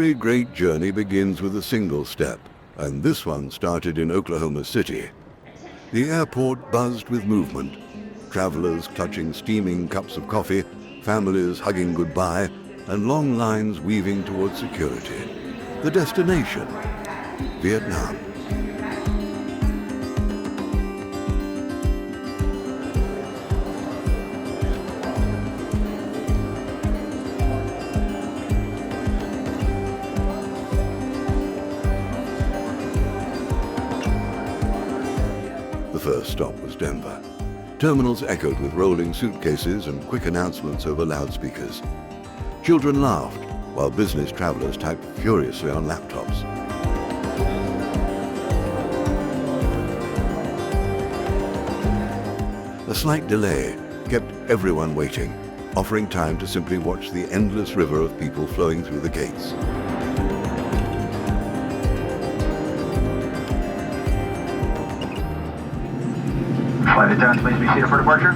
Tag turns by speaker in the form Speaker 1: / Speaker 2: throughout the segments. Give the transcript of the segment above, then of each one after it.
Speaker 1: Every great journey begins with a single step, and this one started in Oklahoma City. The airport buzzed with movement, travelers clutching steaming cups of coffee, families hugging goodbye, and long lines weaving towards security. The destination, Vietnam. The first stop was Denver. Terminals echoed with rolling suitcases and quick announcements over loudspeakers. Children laughed, while business travelers typed furiously on laptops. A slight delay kept everyone waiting, offering time to simply watch the endless river of people flowing through the gates.
Speaker 2: Flight attendants, please be seated for departure.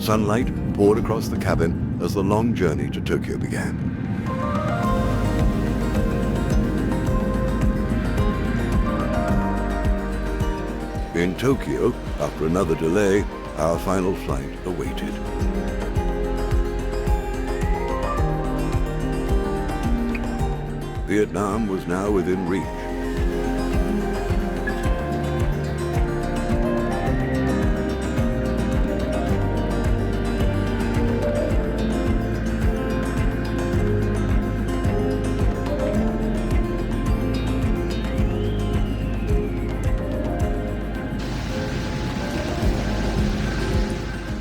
Speaker 1: Sunlight poured across the cabin as the long journey to Tokyo began. In Tokyo, after another delay, our final flight awaited. Vietnam was now within reach.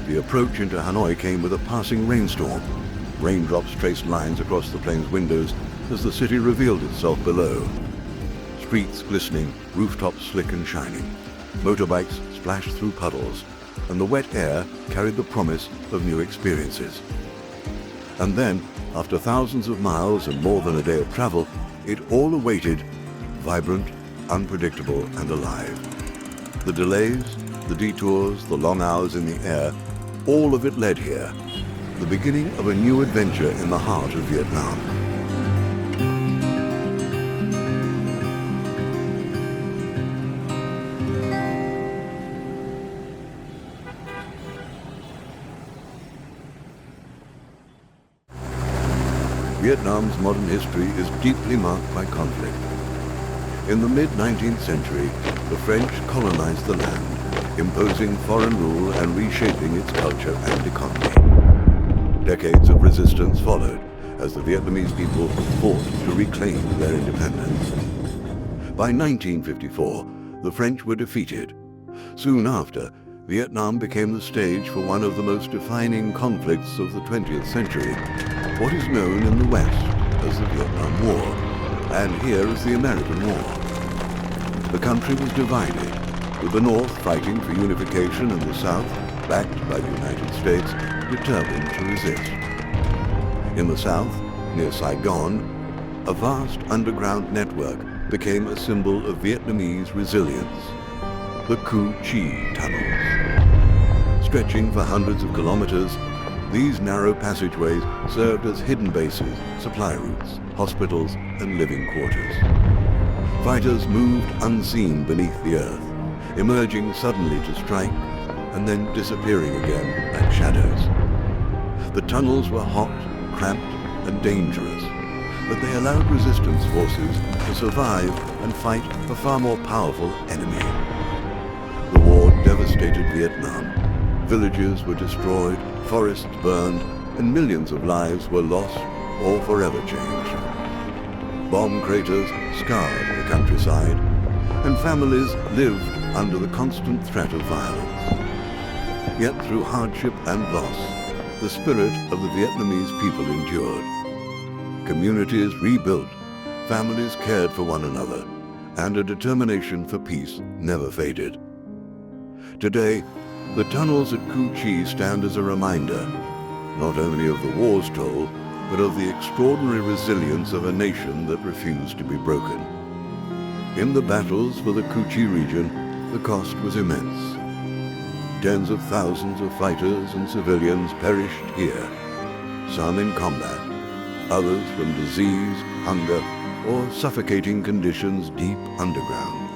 Speaker 1: The approach into Hanoi came with a passing rainstorm. Raindrops traced lines across the plane's windows as the city revealed itself below. Streets glistening, rooftops slick and shining. Motorbikes splashed through puddles, and the wet air carried the promise of new experiences. And then, after thousands of miles and more than a day of travel, it all awaited, vibrant, unpredictable, and alive. The delays, the detours, the long hours in the air, all of it led here, the beginning of a new adventure in the heart of Vietnam. Vietnam's modern history is deeply marked by conflict. In the mid-19th century, the French colonized the land, imposing foreign rule and reshaping its culture and economy. Decades of resistance followed as the Vietnamese people fought to reclaim their independence. By 1954, the French were defeated. Soon after, Vietnam became the stage for one of the most defining conflicts of the 20th century, what is known in the West as the Vietnam War, and here as the American War. The country was divided, with the North fighting for unification and the South, backed by the United States, determined to resist. In the South, near Saigon, a vast underground network became a symbol of Vietnamese resilience, the Cu Chi tunnels. Stretching for hundreds of kilometers, these narrow passageways served as hidden bases, supply routes, hospitals, and living quarters. Fighters moved unseen beneath the earth, emerging suddenly to strike, and then disappearing again like shadows. The tunnels were hot, cramped, and dangerous, but they allowed resistance forces to survive and fight a far more powerful enemy. The war devastated Vietnam. Villages were destroyed, forests burned, and millions of lives were lost or forever changed. Bomb craters scarred the countryside, and families lived under the constant threat of violence. Yet through hardship and loss, the spirit of the Vietnamese people endured. Communities rebuilt, families cared for one another, and a determination for peace never faded. Today, the tunnels at Cu Chi stand as a reminder, not only of the war's toll, but of the extraordinary resilience of a nation that refused to be broken. In the battles for the Cu Chi region, the cost was immense. Tens of thousands of fighters and civilians perished here, some in combat, others from disease, hunger, or suffocating conditions deep underground.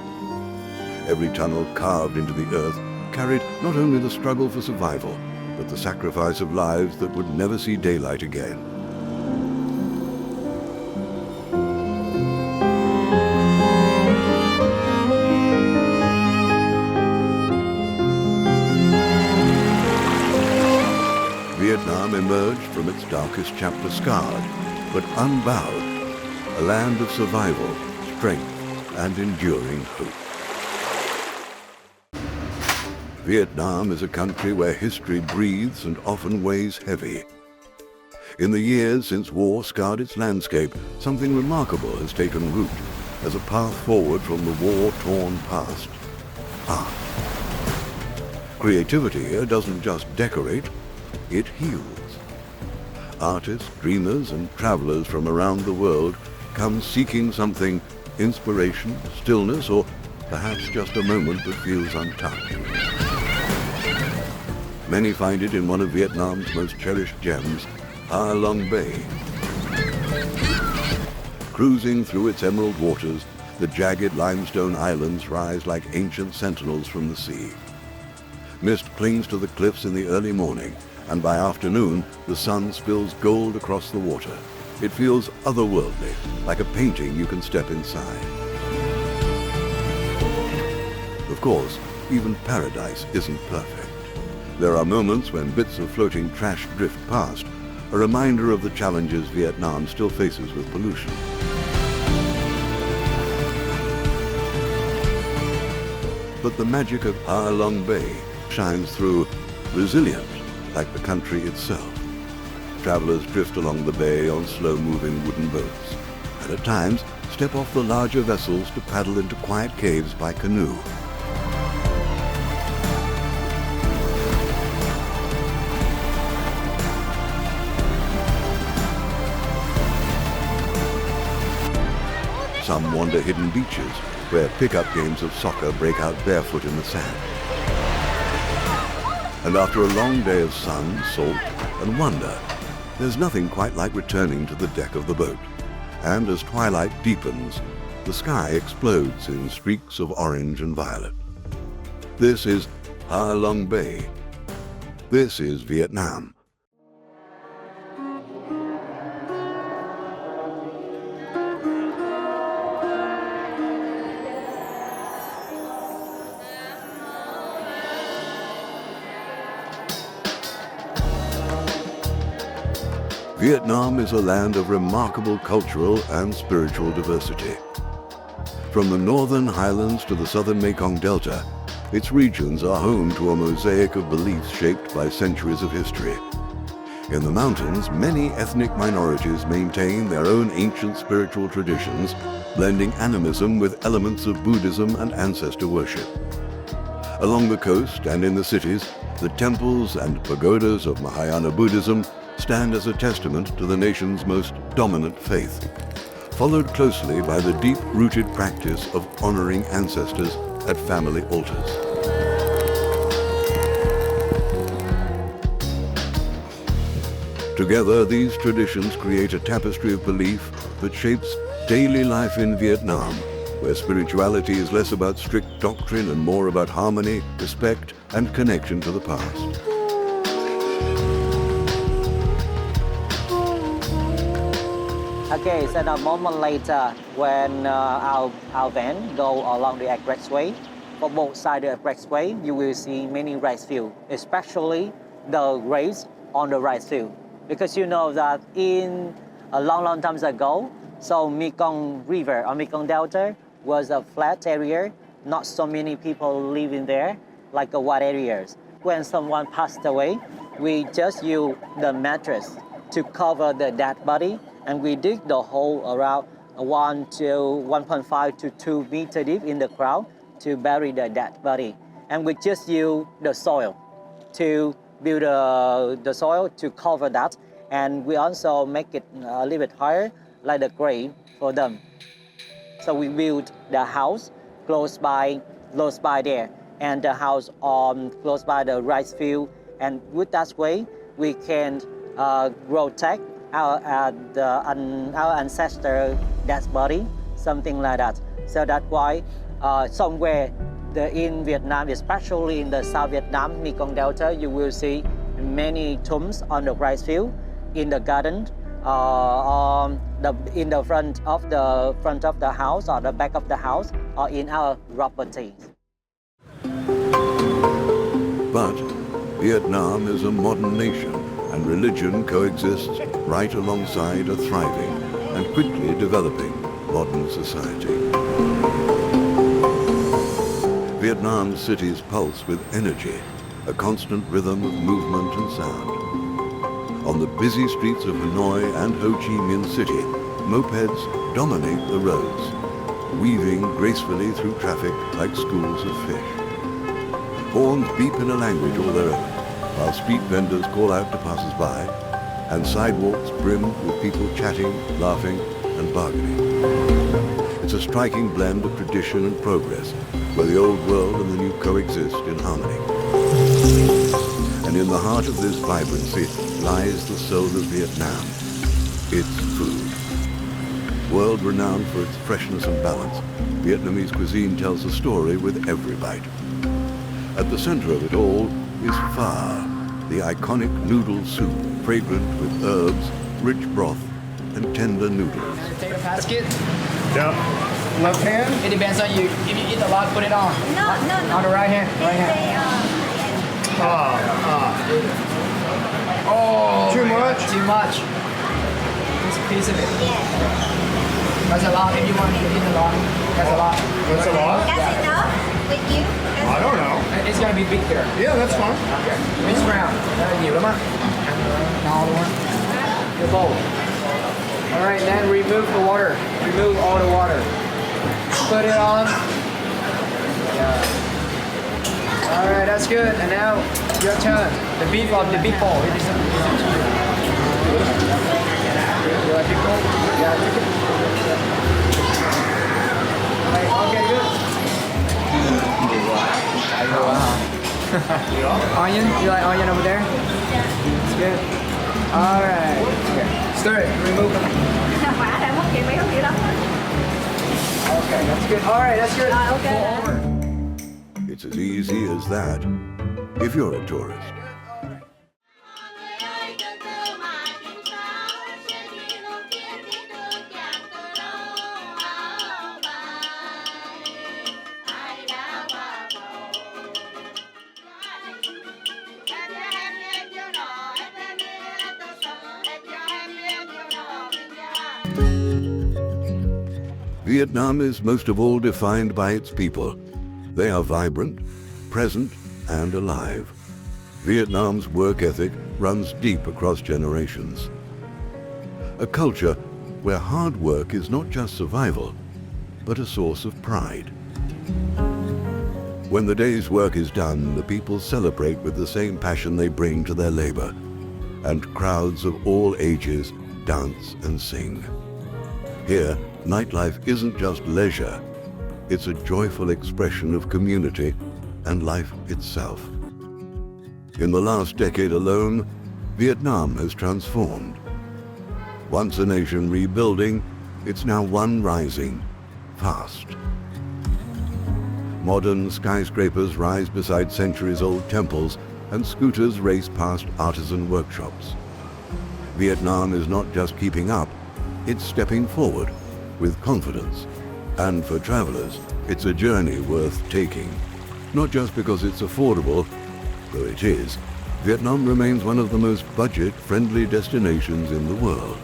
Speaker 1: Every tunnel carved into the earth carried not only the struggle for survival, but the sacrifice of lives that would never see daylight again. Vietnam emerged from its darkest chapter scarred, but unbowed, a land of survival, strength, and enduring hope. Vietnam is a country where history breathes and often weighs heavy. In the years since war scarred its landscape, something remarkable has taken root as a path forward from the war-torn past: art. Creativity here doesn't just decorate, it heals. Artists, dreamers, and travelers from around the world come seeking something: inspiration, stillness, or perhaps just a moment that feels untouched. Many find it in one of Vietnam's most cherished gems, Ha Long Bay. Cruising through its emerald waters, the jagged limestone islands rise like ancient sentinels from the sea. Mist clings to the cliffs in the early morning, and by afternoon, the sun spills gold across the water. It feels otherworldly, like a painting you can step inside. Of course, even paradise isn't perfect. There are moments when bits of floating trash drift past, a reminder of the challenges Vietnam still faces with pollution. But the magic of Ha Long Bay shines through, resilient, like the country itself. Travelers drift along the bay on slow-moving wooden boats, and at times step off the larger vessels to paddle into quiet caves by canoe. Some wander hidden beaches, where pickup games of soccer break out barefoot in the sand. And after a long day of sun, salt, and wonder, there's nothing quite like returning to the deck of the boat. And as twilight deepens, the sky explodes in streaks of orange and violet. This is Ha Long Bay. This is Vietnam. Vietnam is a land of remarkable cultural and spiritual diversity. From the northern highlands to the southern Mekong Delta, its regions are home to a mosaic of beliefs shaped by centuries of history. In the mountains, many ethnic minorities maintain their own ancient spiritual traditions, blending animism with elements of Buddhism and ancestor worship. Along the coast and in the cities, the temples and pagodas of Mahayana Buddhism stand as a testament to the nation's most dominant faith, followed closely by the deep-rooted practice of honoring ancestors at family altars. Together, these traditions create a tapestry of belief that shapes daily life in Vietnam, where spirituality is less about strict doctrine and more about harmony, respect, and connection to the past.
Speaker 3: Okay, so a moment later, when our van go along the expressway, for both sides of the expressway, you will see many rice fields, especially the grapes on the rice field. Because you know that in a long time ago, so Mekong River or Mekong Delta was a flat area, not so many people living there, like the wide areas. When someone passed away, we just use the mattress to cover the dead body, and we dig the hole around 1.5 to 2 meters deep in the ground to bury the dead body. And we just use the soil to build the soil to cover that. And we also make it a little bit higher, like the grave for them. So we built the house close by there. and the house close by the rice field. And with that way, we can protect our ancestor dead body, something like that. So that's why somewhere in Vietnam, especially in the South Vietnam, Mekong Delta, you will see many tombs on the rice field, in the garden, in the front of the house or the back of the house, or in our properties.
Speaker 1: But Vietnam is a modern nation, and religion coexists right alongside a thriving and quickly developing modern society. Vietnam's cities pulse with energy, a constant rhythm of movement and sound. On the busy streets of Hanoi and Ho Chi Minh City, mopeds dominate the roads, weaving gracefully through traffic like schools of fish. Horns beep in a language all their own, while street vendors call out to passers-by, and sidewalks brim with people chatting, laughing, and bargaining. It's a striking blend of tradition and progress, where the old world and the new coexist in harmony. And in the heart of this vibrancy lies the soul of Vietnam, its food. World-renowned for its freshness and balance, Vietnamese cuisine tells a story with every bite. At the center of it all is pho, the iconic noodle soup, fragrant with herbs, rich broth, and tender noodles.
Speaker 4: Take the basket.
Speaker 5: Yeah. Left hand?
Speaker 4: It depends on you. If you eat a lot, put it on.
Speaker 6: No.
Speaker 4: On the right hand. Right hand. Oh.
Speaker 5: Too much?
Speaker 4: Too much. Just a piece of it.
Speaker 6: Yes.
Speaker 4: That's a lot. If you want to eat a lot, that's a lot.
Speaker 5: That's a lot?
Speaker 6: That's enough with you?
Speaker 5: I don't know.
Speaker 4: It's gonna be big there.
Speaker 5: Yeah, that's fine.
Speaker 4: Okay. Mix around. Nhiều lắm á. No luôn. The bowl. All right, then remove the water. Remove all the water. Put it on. Yeah. All right, that's good. And now your turn. The beef of the big bowl. It is you like big bowl? Yeah, take it. Right, okay, good. Onion? You like onion over there? It's good. All right. Okay. Stir it. Remove it.
Speaker 6: Quả đã mất gì mấy không chịu lắm.
Speaker 4: Okay, that's good. All right, that's good.
Speaker 6: Okay.
Speaker 4: Pour over.
Speaker 1: It's as easy as that, if you're a tourist. Vietnam is most of all defined by its people. They are vibrant, present, and alive. Vietnam's work ethic runs deep across generations. A culture where hard work is not just survival, but a source of pride. When the day's work is done, the people celebrate with the same passion they bring to their labor, and crowds of all ages dance and sing. Here, nightlife isn't just leisure, it's a joyful expression of community and life itself. In the last decade alone, Vietnam has transformed. Once a nation rebuilding, it's now one rising, fast. Modern skyscrapers rise beside centuries-old temples, and scooters race past artisan workshops. Vietnam is not just keeping up, it's stepping forward with confidence. And for travelers, it's a journey worth taking. Not just because it's affordable, though it is, Vietnam remains one of the most budget-friendly destinations in the world.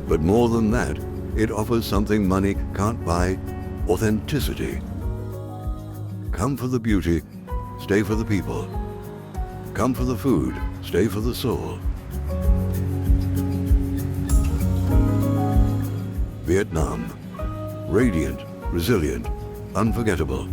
Speaker 1: But more than that, it offers something money can't buy: authenticity. Come for the beauty, stay for the people. Come for the food, stay for the soul. Vietnam, radiant, resilient, unforgettable.